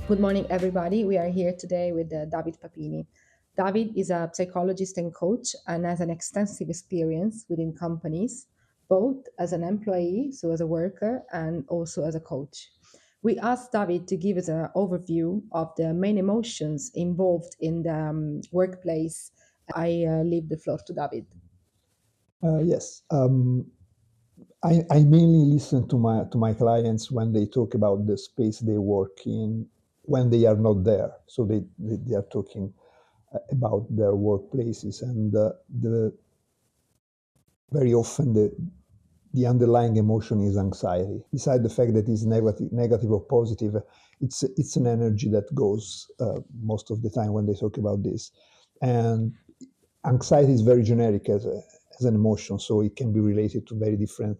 Good morning, everybody. We are here today with David Papini. David is a psychologist and coach and has an extensive experience within companies, both as an employee, so as a worker, and also as a coach. We asked David to give us an overview of the main emotions involved in the workplace. I leave the floor to David. Yes. I mainly listen to my clients when they talk about the space they work in when they are not there. So they are talking about their workplaces, and the very often the underlying emotion is anxiety. Beside the fact that it's negative or positive, it's an energy that goes most of the time when they talk about this. And anxiety is very generic as an emotion, so it can be related to very different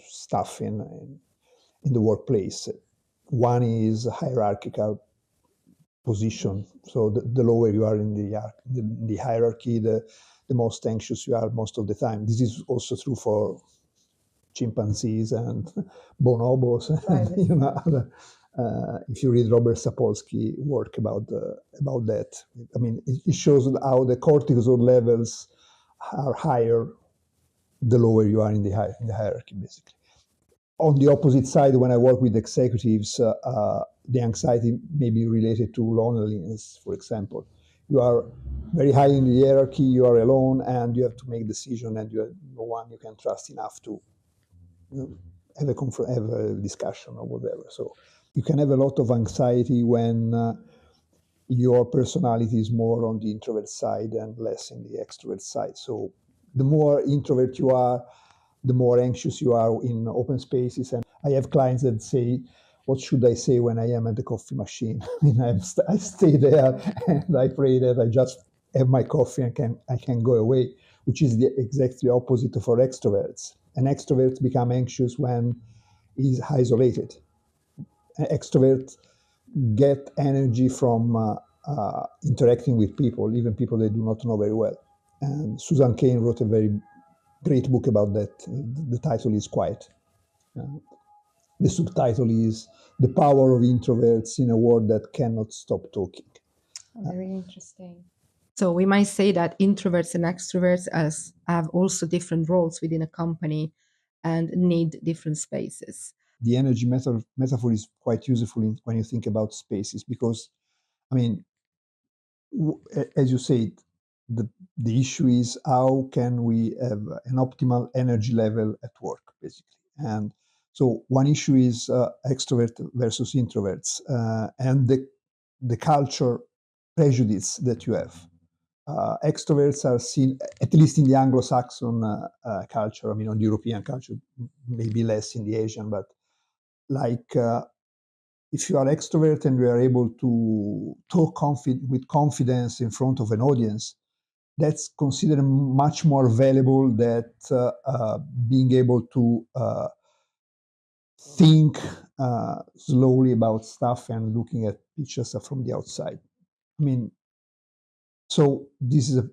stuff in the workplace. One is hierarchical position. So the lower you are in the hierarchy, the most anxious you are most of the time. This is also true for chimpanzees and bonobos, Right. and other. If you read Robert Sapolsky work about that, I mean, it shows how the cortisol levels are higher the lower you are in the hierarchy, basically. On the opposite side, when I work with executives, the anxiety may be related to loneliness, for example. You are very high in the hierarchy, you are alone, and you have to make decisions, and you have no one you can trust enough to have a discussion or whatever. So you can have a lot of anxiety when your personality is more on the introvert side and less in the extrovert side. So the more introvert you are, the more anxious you are in open spaces. And I have clients that say, what should I say when I am at the coffee machine? I mean, I stay there and I pray that I just have my coffee and I can go away, which is the exactly opposite for extroverts. An extrovert become anxious when he's isolated. An extrovert get energy from interacting with people, even people they do not know very well. And Susan Cain wrote a very great book about that. The title is Quiet. The subtitle is The Power of Introverts in a World That Cannot Stop Talking. Very interesting. So we might say that introverts and extroverts have also different roles within a company and need different spaces. The energy metaphor is quite useful when you think about spaces because, I mean, as you said, the issue is how can we have an optimal energy level at work, basically. And so one issue is extrovert versus introverts and the culture prejudice that you have. Extroverts are seen, at least in the Anglo-Saxon culture, I mean, on the European culture, maybe less in the Asian, but like if you are extrovert and you are able to talk with confidence in front of an audience, that's considered much more valuable than being able to think slowly about stuff and looking at pictures from the outside. I mean, so this is a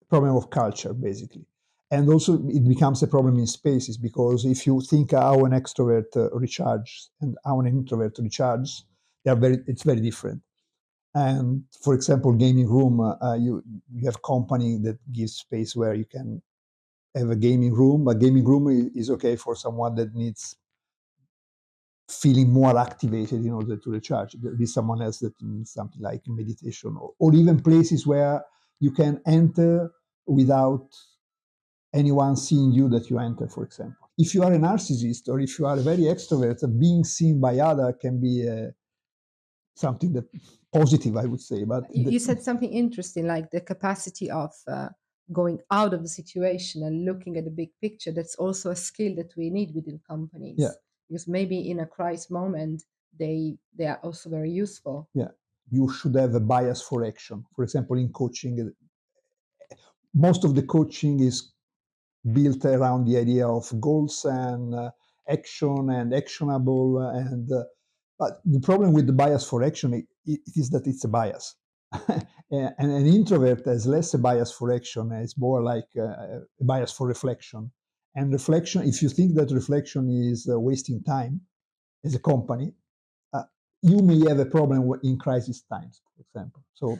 problem of culture, basically. And also it becomes a problem in spaces because if you think how an extrovert recharges and how an introvert recharges, it's very different. And for example, gaming room, you have company that gives space where you can have a gaming room. A gaming room is okay for someone that needs feeling more activated in order to recharge. There is someone else that needs something like meditation or even places where you can enter without anyone seeing you that you enter, for example. If you are a narcissist or if you are a very extrovert, being seen by others can be something that positive, I would say. But You said something interesting, like the capacity of going out of the situation and looking at the big picture. That's also a skill that we need within companies. Yeah. Because maybe in a crisis moment, they are also very useful. Yeah, you should have a bias for action. For example, in coaching, most of the coaching is built around the idea of goals and action and actionable. And but the problem with the bias for action it is that it's a bias. And an introvert has less a bias for action. It's more like a bias for reflection. And reflection, if you think that reflection is wasting time as a company, you may have a problem in crisis times, for example. So